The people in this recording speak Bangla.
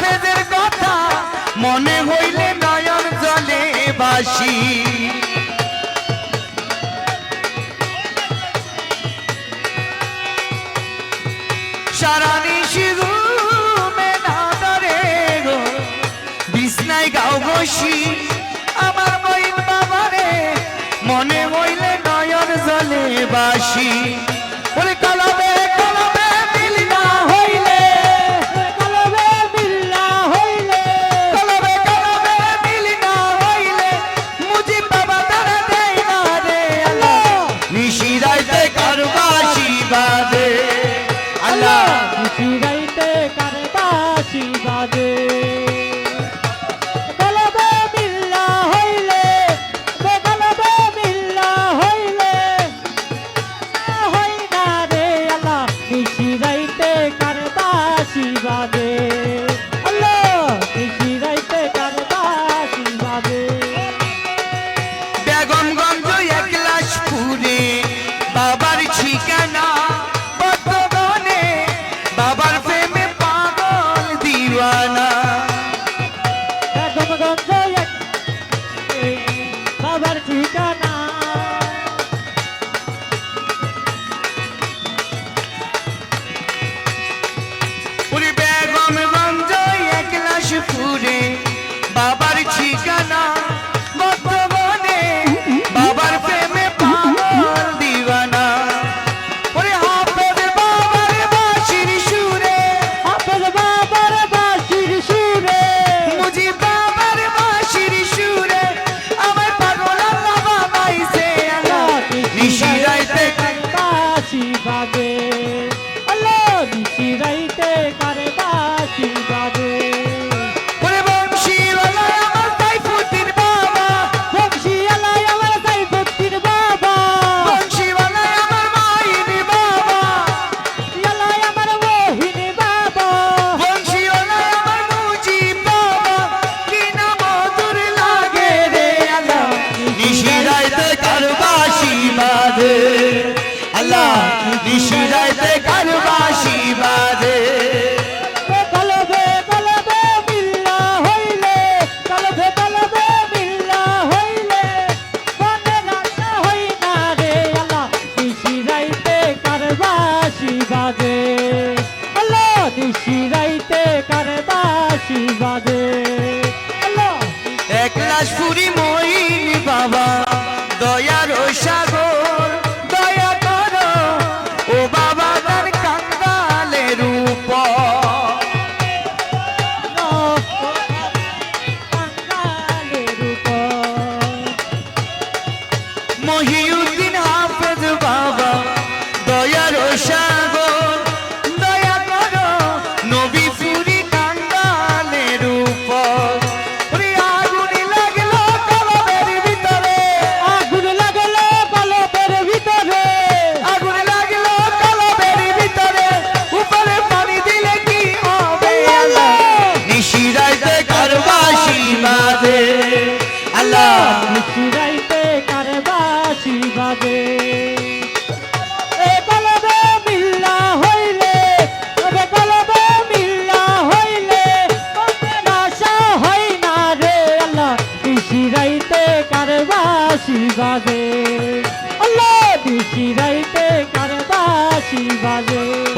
হাফেজের কথা মনে হইলে নয়ন জলে বাসি সারা নিশি ঘুমে না ধরে গো বিছনায় গাও বসি আমার মইন বাবারে মনে হইলে নয়ন জলে বাসি বলে কলবে কলবে মিল না হইলে কলবে মিল না হইলে কলবে কলবে মিল না হইলে মুজিব বাবা তারা দেয় না রে আল্লাহ নিশি রাইতে কারবাসি বাদে আল্লাহ নিশি রাইতে কার বাঁশি বাজে কলবে মিল না হইলে কলবে মিল না হইলে হয় না রে আল্লাহ নিশি রাইতে কার বাঁশি বাজে আল্লাহ নিশি রাইতে কার বাঁশি বাজে বেগমগঞ্জ একলাশপুরে বাবার ঠিকানা বর্তমানে বাবার প্রেমে পাগল দিওয়ানা বেগমগঞ্জ বাবার ঠিকানা পুরি বেগমগঞ্জ একলাশপুরে বাবার ঠিকানা বর্তমানে বাবার প্রেমে পাগল দিওয়ানা ওরে হাফেজ বাবার বাঁশির সুরে হাফেজ বাবার বাঁশির সুরে মুজিব বাবার বাঁশির সুরে আমার পাগল আল্লাহ বানাইছে আল্লাহ নিশি রাইতে বাঁশি বাজে আল্লাহ নিশি রাইতে কার বাঁশি বাজে ওরে বংশীওয়ালা আমার সাইফুদ্দিন বাবা বংশীওয়ালা আমার সাইফুদ্দিন বাবা বংশীওয়ালা আমার মাইনি বাবা ইয়ালা আমার মোহিনী বাবা বংশীওয়ালা আমার মুজিব বাবা কি না মধুর লাগে রে আল্লাহ নিশি রাইতে কারবাসি বাদে আল্লাহ নিশি রাইতে কারবাসি বাদে কলবে কলবে মিল না হইলে কলবে কলবে মিল না হইলে মনে রাখা হই না রে আল্লাহ নিশি রাইতে কার বাঁশি বাজে আল্লাহ নিশি রাইতে কার বাঁশি বাজে আল্লাহ একলাশপুরি মইন বাবা দয়ার সাগর দয়া করো ও বাবা তার কাঙ্গালের উপর কাঙ্গালের উপর মহিউদ্দিন হাফেজ বাবা দয়ার সাগর দয়া করো নবী ফুরি কাঙ্গালের উপর ওরে আগুন লাগলো কলবের ভিতরে আগুন লাগলো কলবের ভিতরে আগুন লাগলো কলবের ভিতরে উপরে পানি দিলে কি হবে আল্লাহ নিশি রাইতে কারবাসি বাদে আল্লাহ নিশি রাইতে কার বাঁশি বাজে এ কলবে মিল না হইলে তবে কলবে মিল না হইলে মনের আশা হয় না রে আল্লাহ নিশি রাইতে কার বাঁশি বাজে আল্লাহ নিশি রাইতে কার বাঁশি বাজে